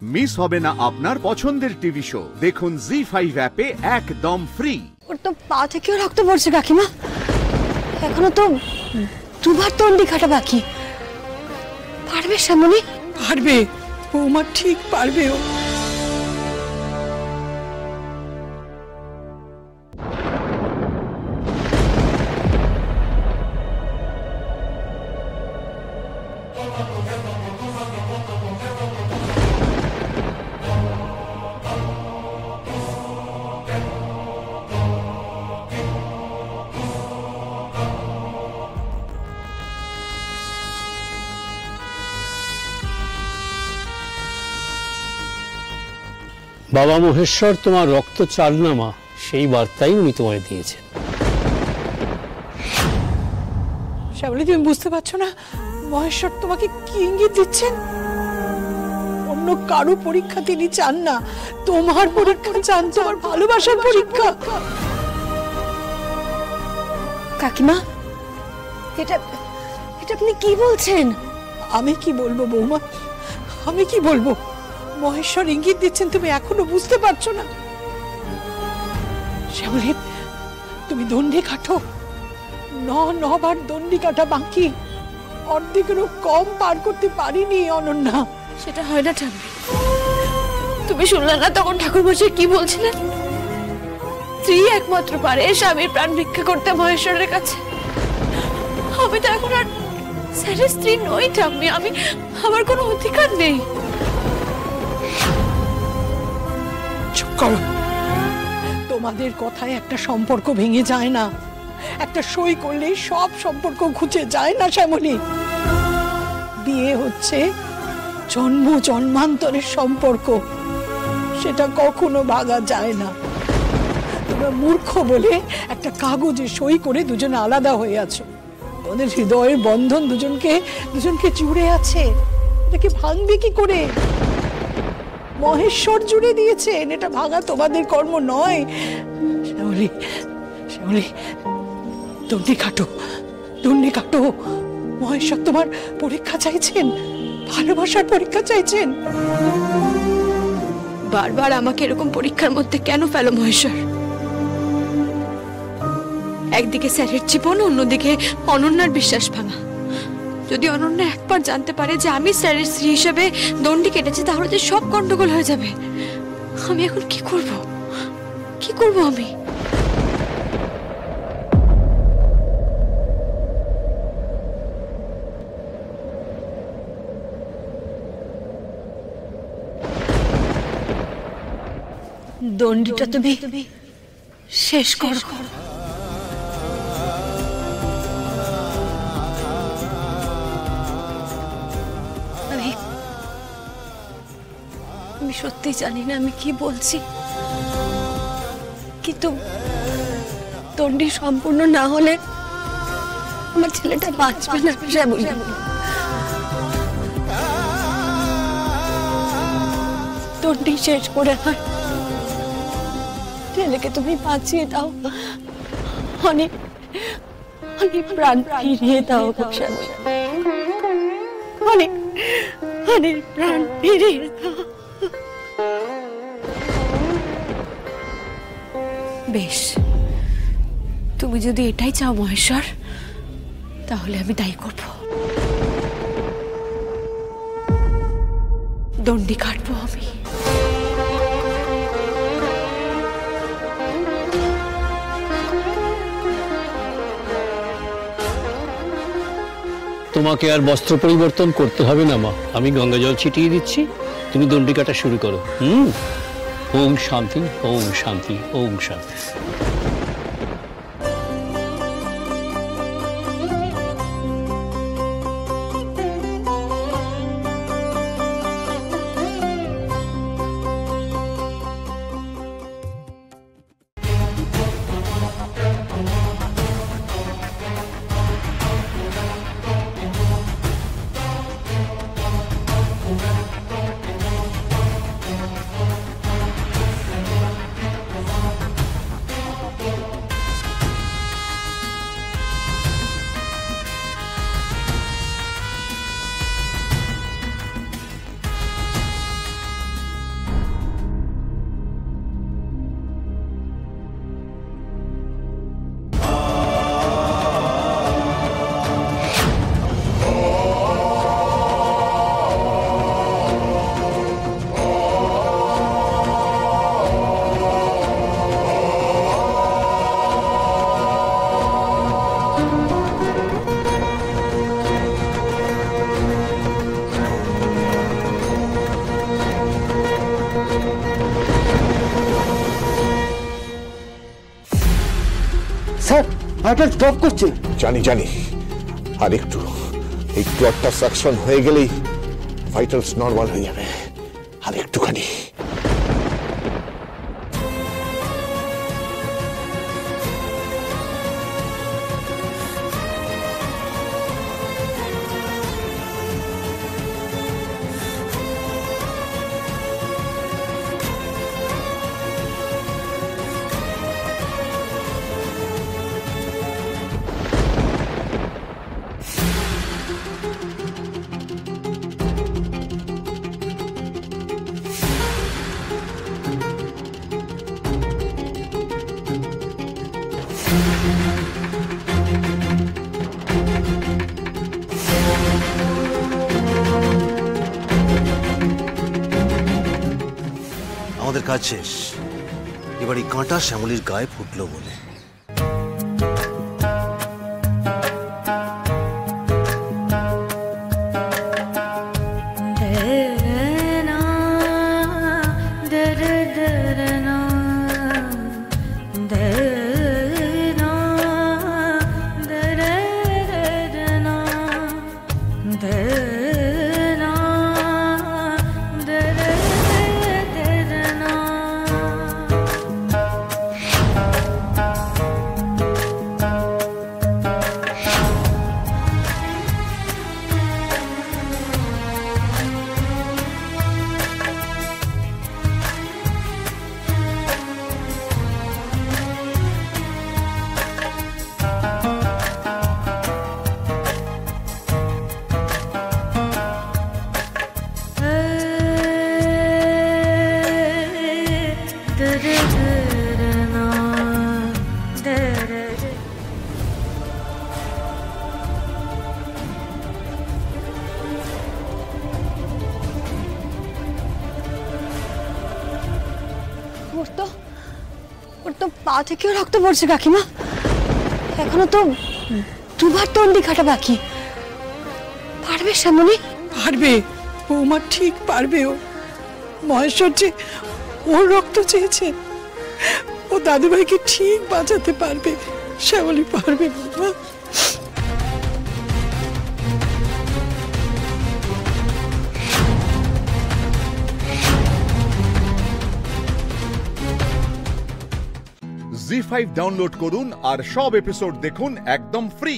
Miss হবে না আপনার পছন্দের টিভি শো। দেখুন জি5 অ্যাপে একদম ফ্রি। ওর তো পা থেকেও রক্ত পড়ছে কাকিমা, এখনো তো দুবার তন্ডি কাটা বাকি। পারবে শ্যামলী? পারবে বৌমা, ঠিক পারবে ও। বাবা মহেশ্বর তোমার রক্ত চাল না মা, সেই বার্তাই উনি তোমায় দিয়েছেন। শ্যামলী, তুমি বুঝতে পারছো না মহেশ্বর তোমাকে কি ইঙ্গিত দিচ্ছেন? অন্য কারো পরীক্ষা তিনি চান না, তোমার পরীক্ষা চান, তোমার ভালোবাসার পরীক্ষা। কাকিমা, এটা এটা আপনি কি বলছেন? আমি কি বলবো বৌমা, আমি কি বলবো? মহেশ্বর ইঙ্গিত দিচ্ছেন, তুমি এখনো বুঝতে পারছো না? শ্যামলী, তুমি দণ্ডি কাটো। 9 বার দণ্ডি কাটা বাকি, অর্ধেকেরও কম পার করতে পারিনি অনন্যা। সেটা হয় না ঠাম্মি। তুমি শুনলে না তখন ঠাকুরমশাই কি বলছিলেন? স্ত্রী একমাত্র পারে স্বামীর প্রাণ ভিক্ষা করতে মহেশ্বরের কাছে। আমি তো এখন আর স্যারের স্ত্রী নই ঠাম্মি, আমার কোনো অধিকার নেই। চুপ করো। তোমাদের কথায় একটা সম্পর্ক ভেঙে যায় না, একটা সই করলেই সব সম্পর্ক ঘুচে যায় না শ্যামলী। বিয়ে হচ্ছে জন্ম জন্মান্তরের সম্পর্ক, সেটা কখনো ভাঙা যায় না। তোমরা মূর্খ বলে একটা কাগজে সই করে দুজনে আলাদা হয়ে আছো। ওদের হৃদয়ের বন্ধন দুজনকে জুড়ে আছে, এটাকে ভাঙবে কি করে? মহেশ্বর জুড়ে দিয়েছেন, এটা ভাঙা তোমাদের কর্ম নয়। শ্যামলী, শ্যামলী, দণ্ডি কাটো, দণ্ডি কাটো। মহেশ্বর তোমার পরীক্ষা চাইছেন, ভালোবাসার পরীক্ষা চাইছেন। বারবার আমাকে এরকম পরীক্ষার মধ্যে কেন ফেলো মহেশ্বর? একদিকে স্যারের জীবন, অন্যদিকে অনন্যার বিশ্বাস ভাঙা। যদি অনন্যা একবার জানতে পারে যে আমি স্যারের স্ত্রী হিসেবে দণ্ডি কেটেছি, তাহলে যে সব গন্ডগোল হয়ে যাবে। আমি এখন কি করব? কি করব আমি? দণ্ডিটা তুমি শেষ করো। আমি সত্যি জানি না আমি কি বলছি, কিন্তু দণ্ডি সম্পূর্ণ না হলে আমার ছেলেটা বাঁচবে না। দণ্ডি শেষ করে হয় ছেলেকে তুমি বাঁচিয়ে দাও, অনেক অনেক প্রাণ ফিরিয়ে দাও, অনেক অনেক প্রাণ ফিরিয়ে দাও। বেশ, তুমি যদি এটাই চাও মহেশ্বর, তাহলে আমি তাই করব। দণ্ডি কাটবো আমি। তোমাকে আর বস্ত্র পরিবর্তন করতে হবে না মা, আমি গঙ্গা জল ছিটিয়ে দিচ্ছি, তুমি দণ্ডি কাটা শুরু করো। ওম শান্তি, ওম শান্তি, ওম শান্তি। হার্টটা স্টপ করছে। জানি জানি, আর একটু এই ক্লটটা সাকশন হয়ে গেলেই ভাইটালস নরমাল হয়ে যাবে। আর একটুখানি। আমাদের কাজ শেষ। এবার এই কাঁটা শ্যামলীর গায়ে ফুটলো বলে। ওর তো পা থেকেও রক্ত পড়ছে কাকিমা। এখনো তো দুবার তন্ডি কাটা বাকি। পারবে শ্যামলী? পারবে বৌমা, ঠিক পারবে। ও মহেশ্বর যে ওর রক্ত চেয়েছে, ও দাদুভাইকে ঠিক বাঁচাতে পারবে। শ্যামলী পারবে বৌমা। জি5 ডাউনলোড করুন আর সব এপিসোড দেখুন একদম ফ্রি।